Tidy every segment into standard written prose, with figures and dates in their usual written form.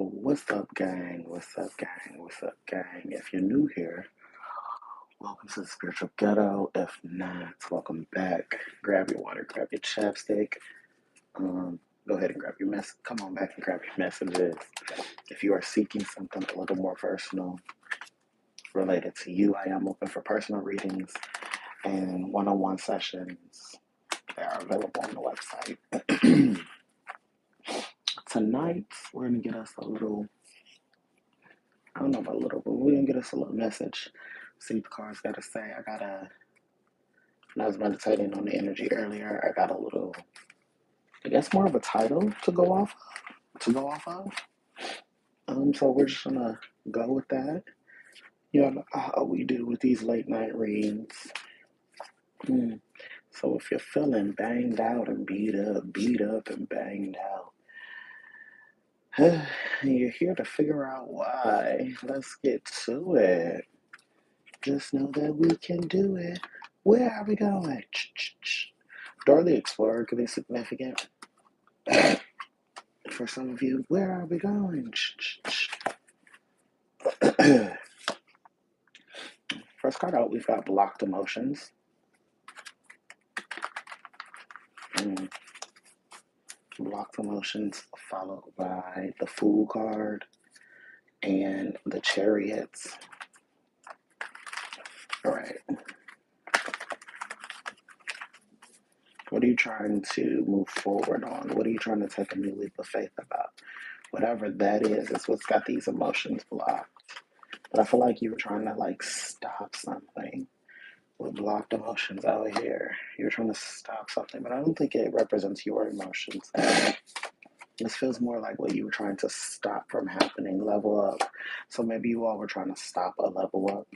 What's up, gang? What's up, gang? What's up, gang? If you're new here, welcome to the Spiritual Ghetto. If not, welcome back. Grab your water, grab your chapstick. Go ahead and grab your mess. Come on back and grab your messages. If you are seeking something a little more personal related to you, I am open for personal readings and one-on-one sessions. They are available on the website. Tonight, we're going to get us a little, I don't know about a little, but we're going to get us a little message. See what the cards got to say. When I was meditating on the energy earlier, I got a little, I guess more of a title to go off of. So we're just gonna go with that. You know how we do with these late night readings. So if you're feeling banged out and beat up and banged out, and you're here to figure out why, let's get to it. Just know that we can do it. Where are we going? Door the Explorer could be significant. For some of you, where are we going? First card out, we've got blocked emotions. Blocked emotions followed by the Fool card and the Chariots. All right. What are you trying to move forward on? What are you trying to take a new leap of faith about? Whatever that is what's got these emotions blocked. But I feel like you were trying to stop something with blocked emotions out here. You're trying to stop something, but I don't think it represents your emotions. This feels more like what you were trying to stop from happening, level up. So maybe you all were trying to stop a level up,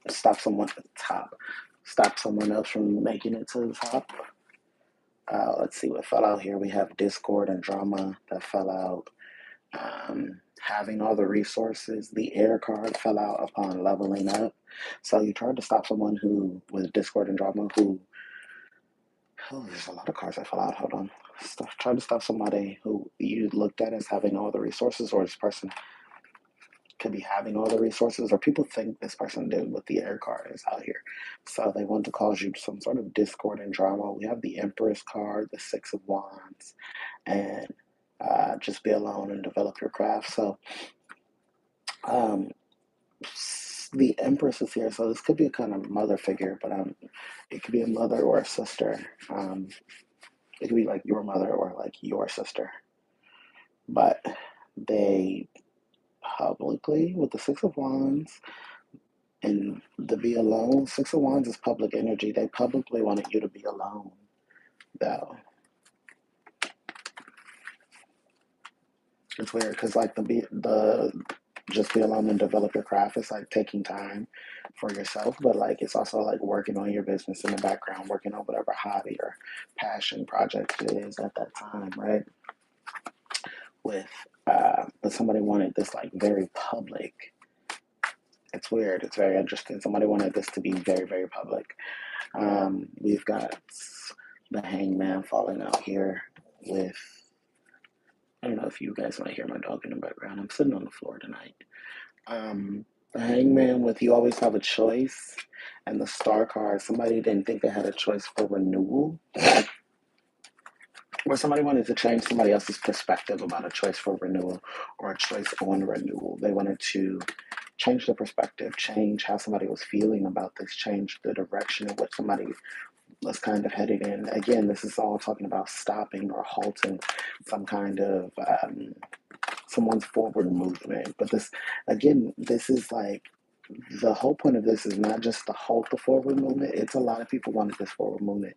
stop someone at the top, stop someone else from making it to the top. Let's see what fell out here. We have discord and drama that fell out. Having all the resources. The air card fell out upon leveling up. So you tried to stop someone who, with discord and drama, there's a lot of cards that fell out. Hold on. Try to stop somebody who you looked at as having all the resources, or this person could be having all the resources, or people think this person did what the air card is out here. So they want to cause you some sort of discord and drama. We have the Empress card, the Six of Wands, and just be alone and develop your craft. So the Empress is here, so this could be a kind of mother figure, but it could be a mother or a sister. It could be like your mother or like your sister. But they publicly, with the Six of Wands and the be alone, Six of Wands is public energy. They publicly wanted you to be alone, though. It's weird because the just be alone and develop your craft. It's like taking time for yourself, but it's also like working on your business in the background, working on whatever hobby or passion project it is at that time, right? But somebody wanted this very public. It's weird. It's very interesting. Somebody wanted this to be very, very public. We've got the Hangman falling out here with, I don't know if you guys might hear my dog in the background. I'm sitting on the floor tonight. The Hangman with you always have a choice, and the Star card, somebody didn't think they had a choice for renewal, or somebody wanted to change somebody else's perspective about a choice for renewal or a choice on renewal. They wanted to change the perspective, change how somebody was feeling about this, change the direction of what somebody was kind of headed in. Again, this is all talking about stopping or halting some kind of someone's forward movement. But this is the whole point of this is not just to halt the forward movement. It's a lot of people wanted this forward movement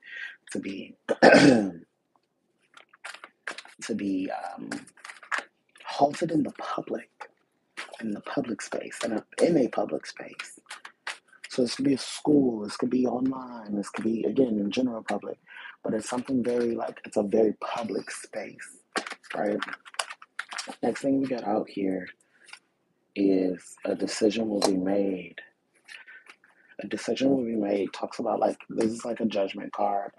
to be halted in the public space, and in a public space. So this could be a school, this could be online, this could be, again, in general public, but it's something very, it's a very public space, right? Next thing we got out here is a decision will be made. A decision will be made talks about, this is like a judgment card.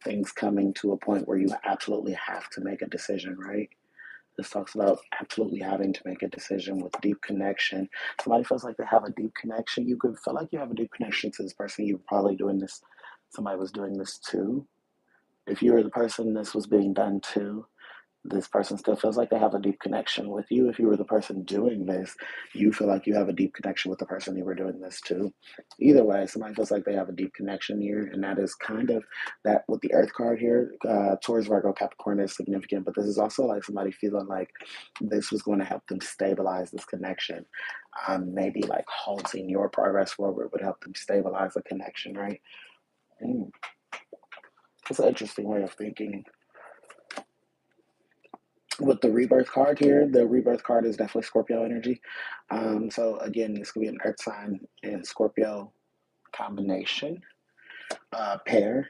things coming to a point where you absolutely have to make a decision, right? This talks about absolutely having to make a decision with deep connection. Somebody feels like they have a deep connection. You could feel like you have a deep connection to this person. You're probably doing this. Somebody was doing this too. If you were the person this was being done to, this person still feels like they have a deep connection with you. If you were the person doing this, you feel like you have a deep connection with the person you were doing this to. Either way, somebody feels like they have a deep connection here, and that is kind of that with the Earth card here. Taurus, Virgo, Capricorn is significant, but this is also like somebody feeling like this was going to help them stabilize this connection. Maybe like halting your progress forward would help them stabilize a connection, right? Mm. It's an interesting way of thinking. With the rebirth card here, the rebirth card is definitely Scorpio energy. So again, this could be an Earth sign and Scorpio combination pair,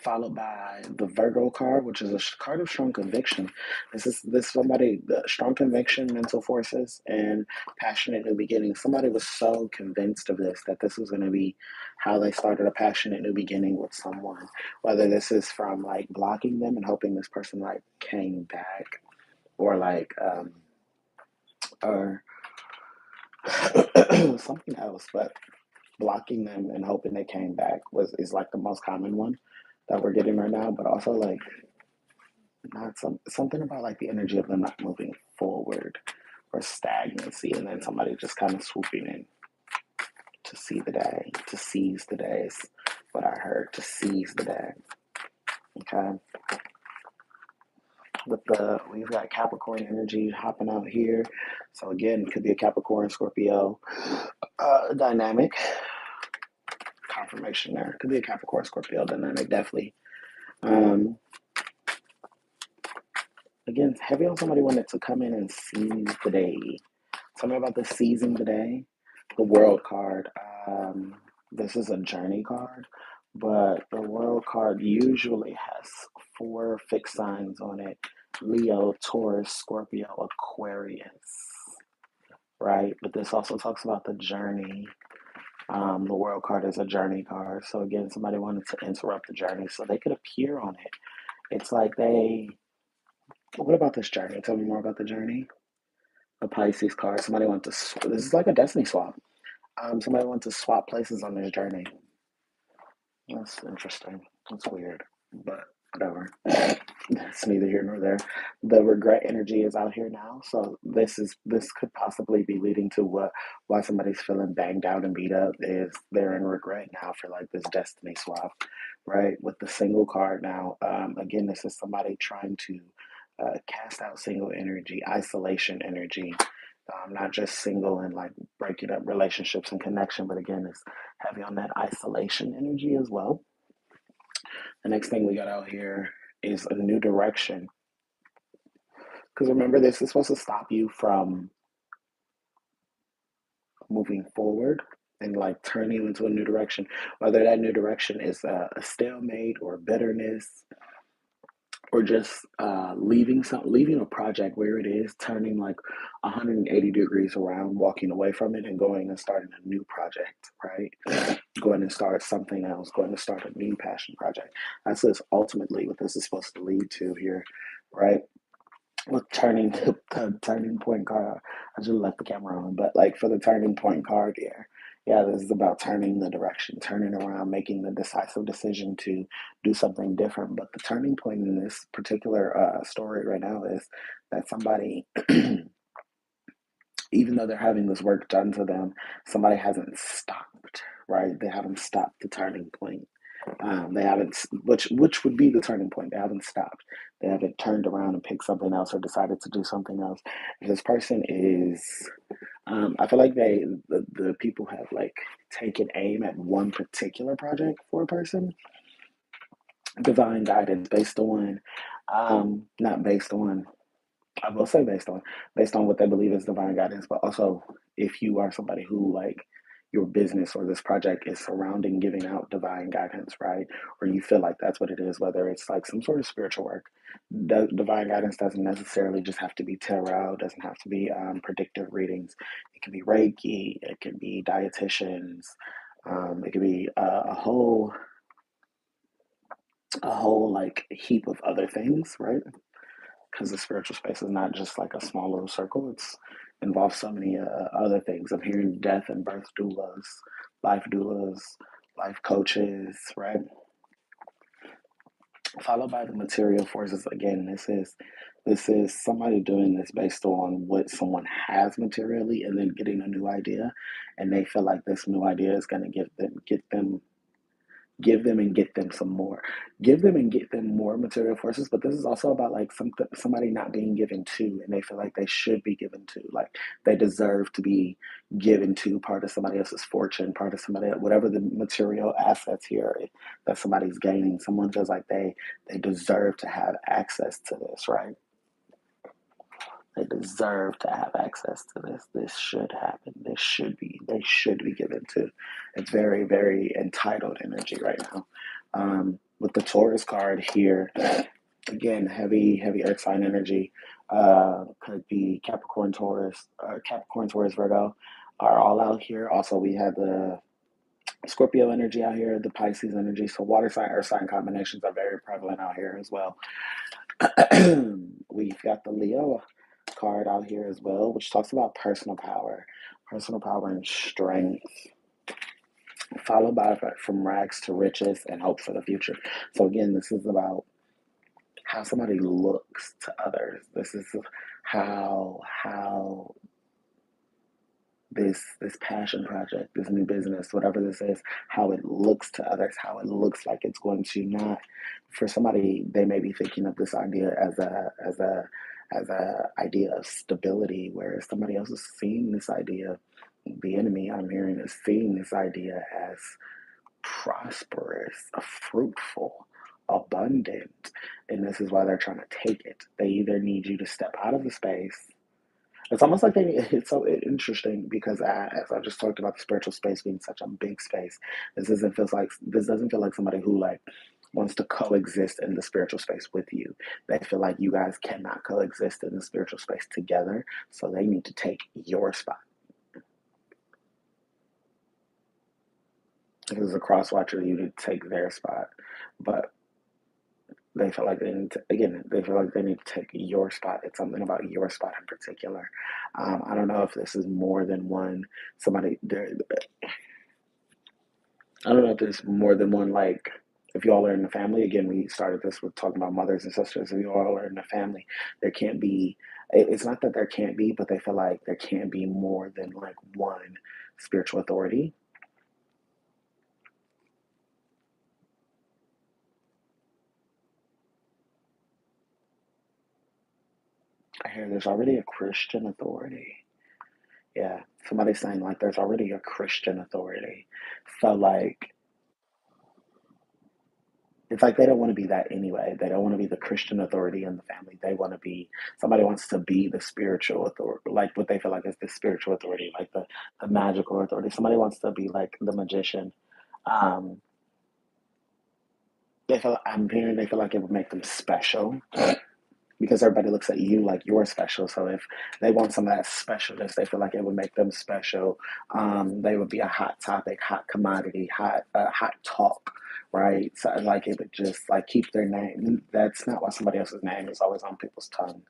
followed by the Virgo card, which is a card of strong conviction. This somebody the strong conviction, mental forces, and passionate new beginning. Somebody was so convinced of this that this was going to be how they started a passionate new beginning with someone. Whether this is from like blocking them and hoping this person like came back, or like or something else, but blocking them and hoping they came back was is like the most common one that we're getting right now. But also like not something about like the energy of them not moving forward or stagnancy, and then somebody just kind of swooping in to see the day, to seize the day is what I heard, to seize the day. Okay. We've got Capricorn energy hopping out here. So again, it could be a Capricorn Scorpio dynamic. Confirmation there. Could be a Capricorn Scorpio dynamic, definitely. Um, Again, heavy on somebody wanted to come in and seize the day. Tell me about the seizing the day. The World card. This is a journey card, but the World card usually has 4 fixed signs on it: Leo, Taurus, Scorpio, Aquarius. Right? But this also talks about the journey. The World card is a journey card. So again, somebody wanted to interrupt the journey so they could appear on it. It's like they. What about this journey? Tell me more about the journey. A Pisces card. Somebody wants to. This is like a destiny swap. Somebody wants to swap places on this journey. That's interesting. That's weird, but whatever. That's neither here nor there. The regret energy is out here now, so this could possibly be leading to why somebody's feeling banged out and beat up is they're in regret now for like this destiny swap, right? With the single card now, again, this is somebody trying to cast out single energy, isolation energy. Not just single and like breaking up relationships and connection, but again, it's heavy on that isolation energy as well. The next thing we got out here is a new direction. Because remember, this is supposed to stop you from moving forward and like turn you into a new direction. Whether that new direction is a stalemate or bitterness, or just leaving a project where it is, turning like 180 degrees around, walking away from it and going and starting a new project, right? Going and start something else, going to start a new passion project. That's just ultimately what this is supposed to lead to here, right? With turning the turning point card, I just left the camera on, but like for the turning point card here, yeah, this is about turning the direction, turning around, making the decisive decision to do something different. But the turning point in this particular story right now is that somebody, even though they're having this work done to them, somebody hasn't stopped, right? They haven't stopped the turning point. They haven't, which would be the turning point. They haven't stopped. They haven't turned around and picked something else or decided to do something else. This person is, I feel like the people have like taken aim at one particular project for a person. Divine guidance based on, not based on, I will say based on what they believe is divine guidance, but also if you are somebody who like your business or this project is surrounding giving out divine guidance, right? Or you feel like that's what it is, whether it's like some sort of spiritual work. Divine guidance doesn't necessarily just have to be tarot, doesn't have to be predictive readings. It can be Reiki, it can be dietitians, it can be a whole a whole like heap of other things, right? Because the spiritual space is not just like a small little circle. It's involves so many other things. I'm hearing death and birth doulas, life coaches, right? Followed by the material forces. Again, this is somebody doing this based on what someone has materially, and then getting a new idea, and they feel like this new idea is going to give them and get them some more, give them and get them more material forces. But this is also about like somebody not being given to, and they feel like they should be given to, like they deserve to be given to part of somebody else's fortune, part of somebody, whatever the material assets here that somebody's gaining. Someone feels like they deserve to have access to this, right? They deserve to have access to this. This should happen. They should be given to. It's very, very entitled energy right now. With the Taurus card here, again, heavy earth sign energy. Could be Capricorn, Taurus, Virgo are all out here. Also, we have the Scorpio energy out here, the Pisces energy. So water sign, earth sign combinations are very prevalent out here as well. We've got the Leo card out here as well, which talks about personal power and strength, followed by from rags to riches and hope for the future. So again, this is about how somebody looks to others. This is how this passion project, this new business, whatever this is, how it looks to others, how it looks like it's going to not, for somebody, they may be thinking of this idea as a idea of stability, whereas somebody else is seeing this idea, the enemy I'm hearing is seeing this idea as prosperous, fruitful, abundant, and this is why they're trying to take it. They either need you to step out of the space. It's almost like it's so interesting because as I just talked about the spiritual space being such a big space, this doesn't feel like somebody who like wants to coexist in the spiritual space with you. They feel like you guys cannot coexist in the spiritual space together, so they need to take your spot. Because as a cross watcher, you need to take their spot, but they feel like they need to, again, they feel like they need to take your spot. It's something about your spot in particular. I don't know if this is more than one somebody there. I don't know if there's more than one, like, if you all are in the family. Again, we started this with talking about mothers and sisters. If you all are in the family, there can't be, it's not that there can't be, but they feel like there can't be more than like one spiritual authority. I hear there's already a Christian authority. Yeah, somebody's saying like there's already a Christian authority. So like it's like they don't want to be that anyway. They don't want to be the Christian authority in the family. They want to be, somebody wants to be the spiritual authority, like what they feel like is the spiritual authority, like the magical authority. Somebody wants to be like the magician. Um, I'm hearing they feel like it would make them special because everybody looks at you like you're special. So if they want some of that specialness, they feel like it would make them special. They would be a hot topic, hot commodity, hot talk, right? So like it would just like keep their name. That's not why somebody else's name is always on people's tongue.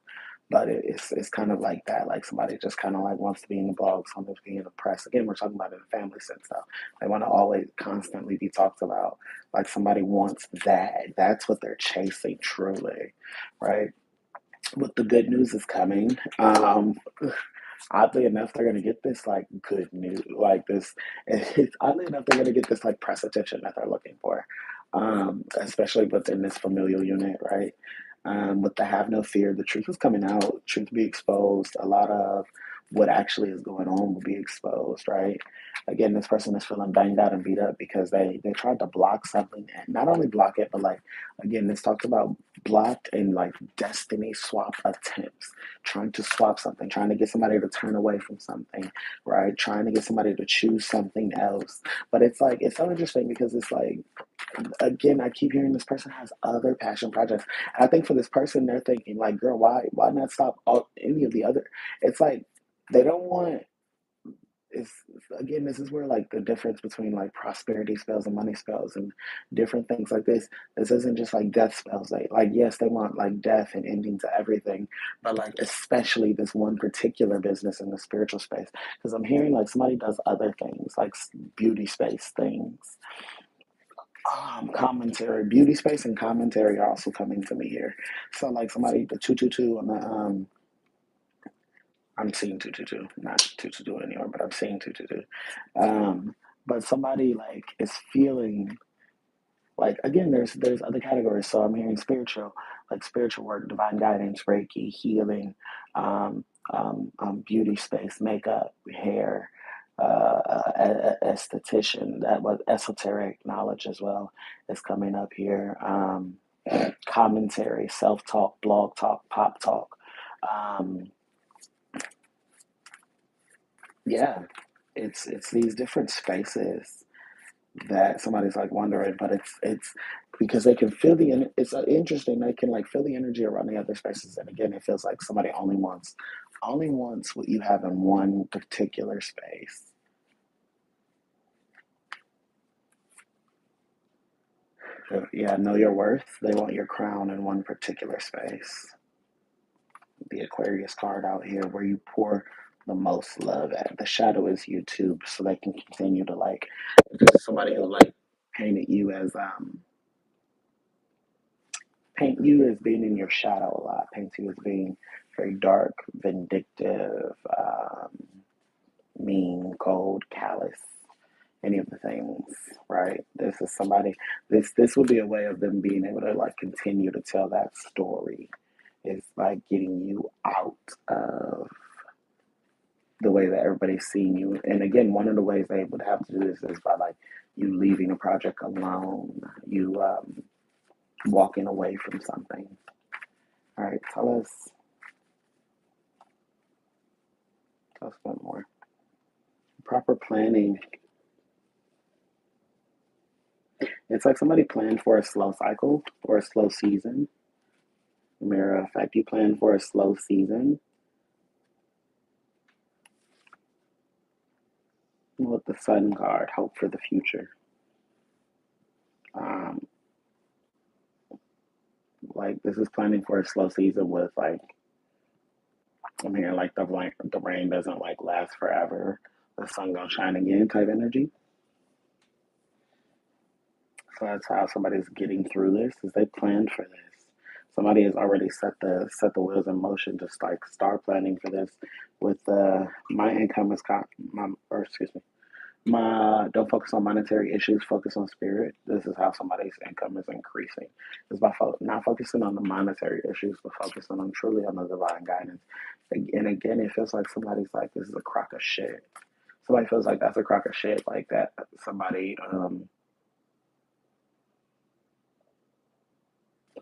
But it's kind of like that. Like somebody just kind of like wants to be in the blog, wants to be in the press. Again, we're talking about it in a family sense, though. They want to always constantly be talked about. Like somebody wants that. That's what they're chasing, truly, right? But the good news is coming. Oddly enough, they're gonna get this like good news, like this. It's oddly enough they're gonna get this like press attention that they're looking for, especially within this familial unit, right? With the have no fear, the truth is coming out. Truth will be exposed. A lot of what actually is going on will be exposed, right? Again, this person is feeling banged out and beat up because they tried to block something, and not only block it, but like again, this talks about blocked and like destiny swap attempts, trying to swap something, trying to get somebody to turn away from something, right? Trying to get somebody to choose something else. But it's like it's so interesting because it's like again, I keep hearing this person has other passion projects. And I think for this person, they're thinking like, girl, why not stop any of the other? It's like they don't want it's again, this is where like the difference between like prosperity spells and money spells and different things like this isn't just like death spells. Like yes, they want like death and ending to everything, but like especially this one particular business in the spiritual space, because I'm hearing like somebody does other things like beauty space things. Commentary, beauty space and commentary are also coming to me here. So like somebody, the 222 on the I'm seeing 222, not 222 anymore, but I'm seeing 222. But somebody like is feeling like, again, there's other categories. So I'm hearing spiritual, like spiritual work, divine guidance, Reiki, healing, beauty space, makeup, hair, esthetician. That was esoteric knowledge as well is coming up here. Commentary, self talk, blog talk, pop talk. Um, yeah, it's these different spaces that somebody's like wondering, but it's because they can feel it's interesting. They can like feel the energy around the other spaces, and again, it feels like somebody only wants what you have in one particular space. So, yeah, know your worth. They want your crown in one particular space. The Aquarius card out here, where you pour the most love at. The shadow is YouTube, so they can continue to like. Somebody who like painted you as paint you as being in your shadow a lot. Paint you as being very dark, vindictive, mean, cold, callous, any of the things, right? This is somebody. This would be a way of them being able to like continue to tell that story. Is like getting you out of the way that everybody's seeing you. And again, one of the ways they would have to do this is by like you leaving a project alone, you walking away from something. All right, tell us one more. Proper planning. It's like somebody planned for a slow cycle or a slow season. Mirror effect, you plan for a slow season with the sun card, hope for the future. Um, like this is planning for a slow season with like I'm hearing like the rain doesn't like last forever. The sun gonna shine again type energy. So that's how somebody's getting through this is they planned for this. Somebody has already set the wheels in motion to like start planning for this. With my income is my or excuse me, my don't focus on monetary issues, focus on spirit. This is how somebody's income is increasing. It's by not focusing on the monetary issues, but focusing on truly on the divine guidance. And again, it feels like somebody's like this is a crock of shit. Somebody feels like that's a crock of shit, like that. Somebody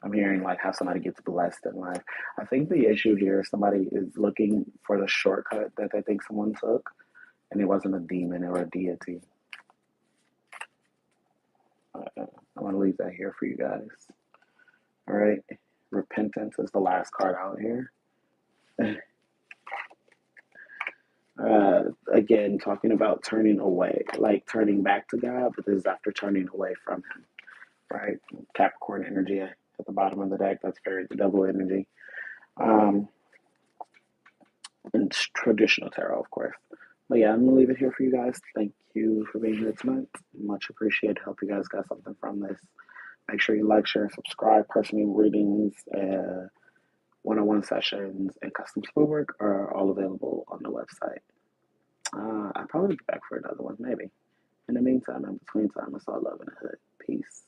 I'm hearing like how somebody gets blessed in life. I think the issue here is somebody is looking for the shortcut that they think someone took, and it wasn't a demon or a deity. I want to leave that here for you guys. All right. Repentance is the last card out here. Again, talking about turning away, like turning back to God, but this is after turning away from Him, right? Capricorn energy at the bottom of the deck. That's very double energy. Um, and traditional tarot, of course. But yeah, I'm gonna leave it here for you guys. Thank you for being here tonight. Much appreciated. Hope you guys got something from this. Make sure you like, share, and subscribe. Personal readings, one-on-one sessions, and custom schoolwork are all available on the website. I'll probably be back for another one, maybe. In the meantime, in between time, it's all love in the hood. Peace.